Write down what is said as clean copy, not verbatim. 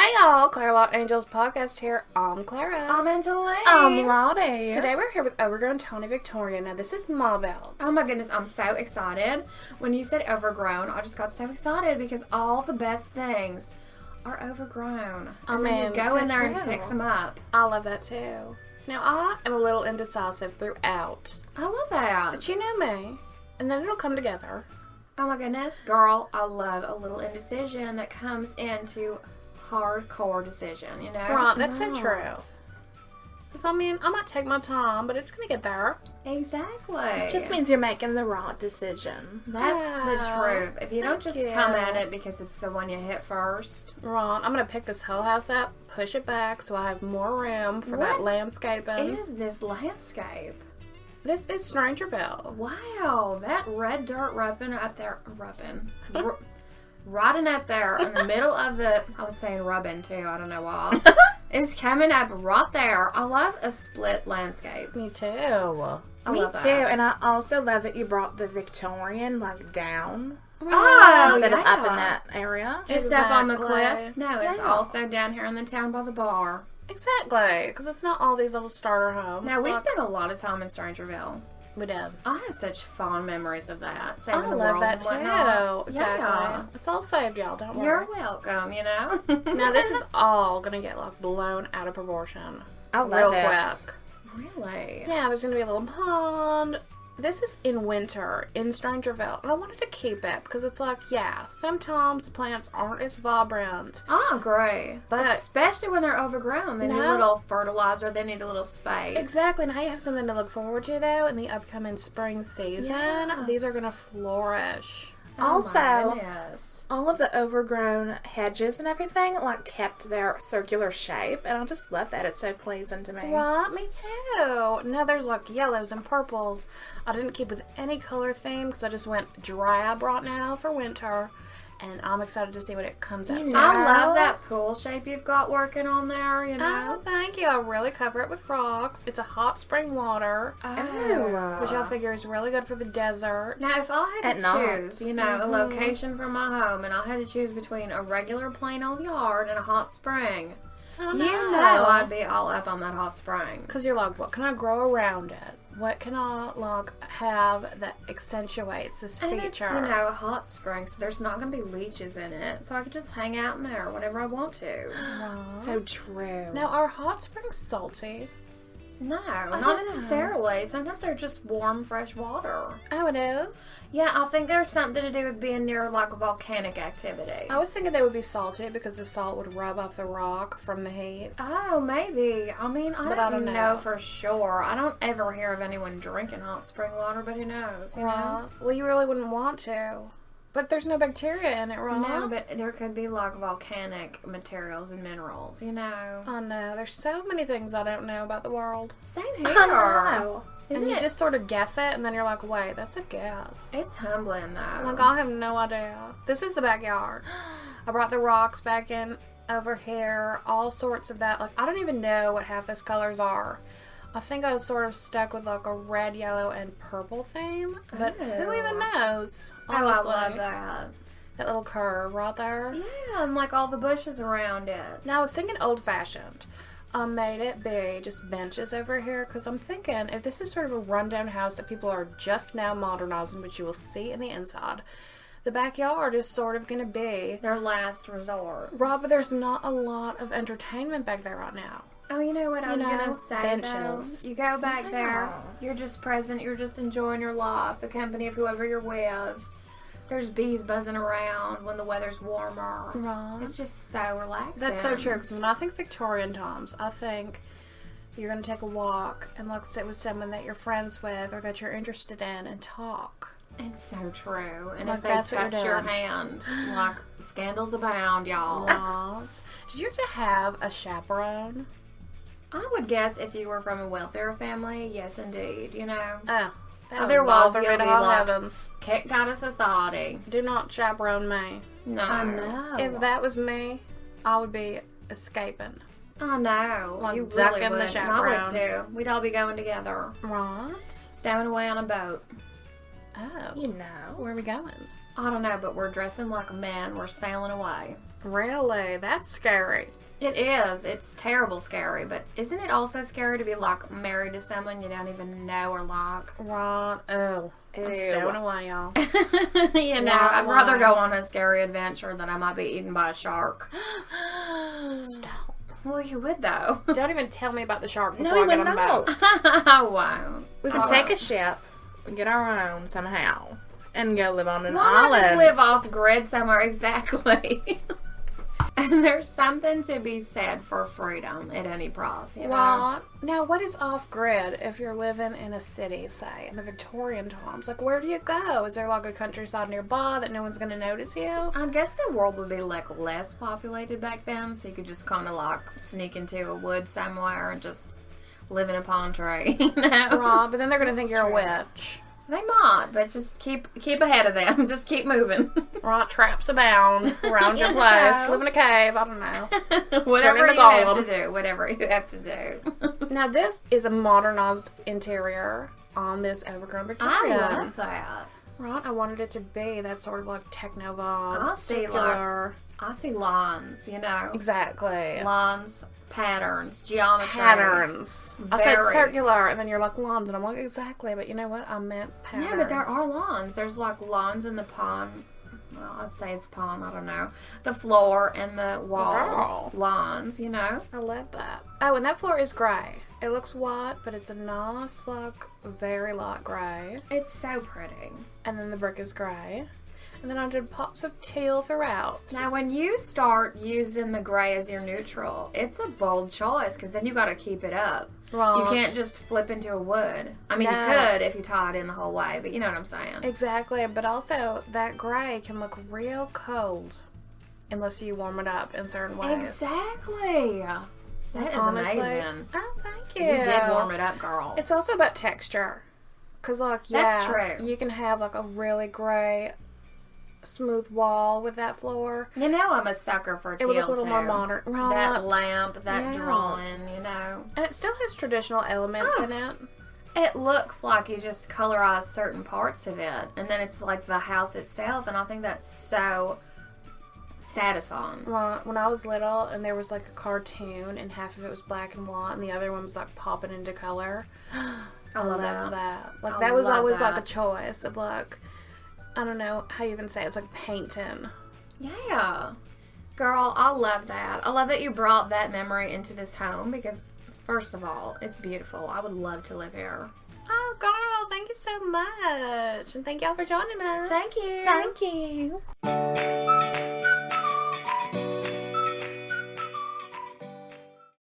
Hey y'all, Claralot Angels podcast here. I'm Clara. I'm Angela. I'm Lottie. Today we're here with Overgrown Tony Victorian. Now this is Speedbuild. Oh my goodness, I'm so excited. When you said overgrown, I just got so excited because all the best things are overgrown. And then you go in there and fix them up. I love that too. Now I am a little indecisive throughout. I love that. But you know me. And then it'll come together. Oh my goodness, girl, I love a little indecision that comes into hardcore decision, you know? Right, that's so true. Because I mean, I might take my time, but it's going to get there. Exactly. It just means you're making the right decision. That's the truth. If you don't just come at it because it's the one you hit first. Right, I'm going to pick this whole house up, push it back so I have more room for that landscaping. What is this landscape? This is Strangerville. Wow, that red dirt rotting up there in the middle of the, I was saying rubbing too, I don't know why. It's coming up right there. I love a split landscape. Me too. Me too, and I also love that you brought the Victorian down. Oh, instead of up in that area. Just up on the cliffs. No, it's also down here in the town by the bar. Exactly, because it's not all these little starter homes. Now, we spent a lot of time in Strangerville. We did. I have such fond memories of that. Saving I the love world that and whatnot. too. Exactly. Yeah. It's all saved, y'all. Don't worry. You're welcome, you know. Now, this is all going to get blown out of proportion. I love real it. quick. Really? Yeah, there's going to be a little pond. This is in winter in Strangerville, and I wanted to keep it because it's sometimes the plants aren't as vibrant. I agree. But especially when they're overgrown. They need a little fertilizer. They need a little space. Exactly. Now you have something to look forward to, though, in the upcoming spring season. Yes. These are going to flourish. Also, yes. all of the overgrown hedges and everything kept their circular shape, and I just love that. It's so pleasing to me. Right, me too. Now there's yellows and purples. I didn't keep with any color theme because I just went drab right now for winter. And I'm excited to see what it comes out to. I love that pool shape you've got working on there, you know. Oh, thank you. I really cover it with rocks. It's a hot spring water. Which I figure is really good for the desert. Now, if I had to choose, a location for my home, and I had to choose between a regular plain old yard and a hot spring, I'd be all up on that hot spring. Because you're what can I grow around it? What can I have that accentuates this feature? And it's, a hot spring, so there's not going to be leeches in it. So I could just hang out in there whenever I want to. So true. Now, are hot springs salty? No, not necessarily. Sometimes they're just warm, fresh water. Oh, it is? Yeah, I think there's something to do with being near a volcanic activity. I was thinking they would be salty because the salt would rub off the rock from the heat. Oh, maybe. I mean, I don't know for sure. I don't ever hear of anyone drinking hot spring water, but who knows, you know? Well, you really wouldn't want to. But there's no bacteria in it, right? No, but there could be volcanic materials and minerals, I know. There's so many things I don't know about the world. Same here. I know. And you just sort of guess it, and then you're like, wait, that's a guess. It's humbling, though. I have no idea. This is the backyard. I brought the rocks back in over here, all sorts of that. I don't even know what half those colors are. I think I was sort of stuck with a red, yellow, and purple theme. But who even knows? Honestly. Oh, I love that. That little curve right there. Yeah, and all the bushes around it. Now, I was thinking old-fashioned. I made it be just benches over here because I'm thinking if this is sort of a rundown house that people are just now modernizing, but you will see in the inside, the backyard is sort of going to be their last resort. Right, but there's not a lot of entertainment back there right now. Oh, you know what I was going to say, benches. Though? You go back there, you're just present, you're just enjoying your life, the company of whoever you're with. There's bees buzzing around when the weather's warmer. Right. It's just so relaxing. That's so true, because when I think Victorian times, I think you're going to take a walk and sit with someone that you're friends with or that you're interested in and talk. It's so true. And if they touch your hand, scandals abound, y'all. Right. Did you have to have a chaperone? I would guess if you were from a wealthier family, yes, indeed, Oh, otherwise you'll be heavens. Kicked out of society. Do not chaperone me. No. I know. If that was me, I would be escaping. I know. You ducking really would. the chaperone. I would too. We'd all be going together. Right. Stowing away on a boat. Oh. Where are we going? I don't know, but we're dressing like men. We're sailing away. Really? That's scary. It is. It's terrible scary, but isn't it also scary to be like married to someone you don't even know or like? Right. Oh. I'm stowing away, y'all. You know, I'd rather go on a scary adventure than I might be eaten by a shark. Stop. Well, you would, though. Don't even tell me about the shark before No, I we get would on the boat. not. I won't. We could take a ship, get our own somehow, and go live on an Why not island. just live off grid somewhere? Exactly. And there's something to be said for freedom at any price, you know? Well, now what is off-grid if you're living in a city, say, in the Victorian times? Like, where do you go? Is there, like, a countryside nearby that no one's going to notice you? I guess the world would be, like, less populated back then, so you could just kind of, like, sneak into a wood somewhere and just live in a palm tree, you know? Right, but then they're going to think That's you're a true. witch. They might, but just keep ahead of them. Just keep moving. Right, traps abound around your place. Live in a cave, I don't know. Whatever into you have Gollum. to do. Whatever you have to do. Now, this is a modernized interior on this Overgrown Victorian. I love that. Right, I wanted it to be that sort of like techno vibe. I see, circular. I see lines, you know. Exactly. Lines, patterns, geometry. Patterns. I said Very. circular, and then you're like lines, and I'm like, exactly, but you know what? I meant patterns. Yeah, but there are lines. There's like lines in the pond. Well, I'd say it's pond. I don't know. The floor and the walls. Girl. Lines, you know. I love that. Oh, and that floor is grey. It looks white, but it's a nice, like, very light grey. It's so pretty. And then the brick is grey. And then I did pops of teal throughout. Now, when you start using the gray as your neutral, it's a bold choice because then you got to keep it up. Right. You can't just flip into a wood. I mean, No. you could if you tie it in the whole way, but you know what I'm saying. Exactly, but also that grey can look real cold unless you warm it up in certain ways. Exactly. That is Honestly. amazing. Oh, thank you. You did warm it up, girl. It's also about texture. Because, like, That's yeah, true. you can have, like, a really grey, smooth wall with that floor. You know I'm a sucker for teal, It would look a little too. more modern. Right. That lamp, that Yes. drawing, you know. And it still has traditional elements Oh. in it. It looks like you just colorize certain parts of it, and then it's like the house itself, and I think that's so satisfying. Right. When I was little and there was, like, a cartoon and half of it was black and white and the other one was, like, popping into color. I love love that. that. Like, I that was love always, like, that. a choice of, like, I don't know how you even say it. It's like painting. Yeah. Girl, I love that. I love that you brought that memory into this home because, first of all, it's beautiful. I would love to live here. Oh, girl, thank you so much. And thank y'all for joining us. Thank you. Thank you.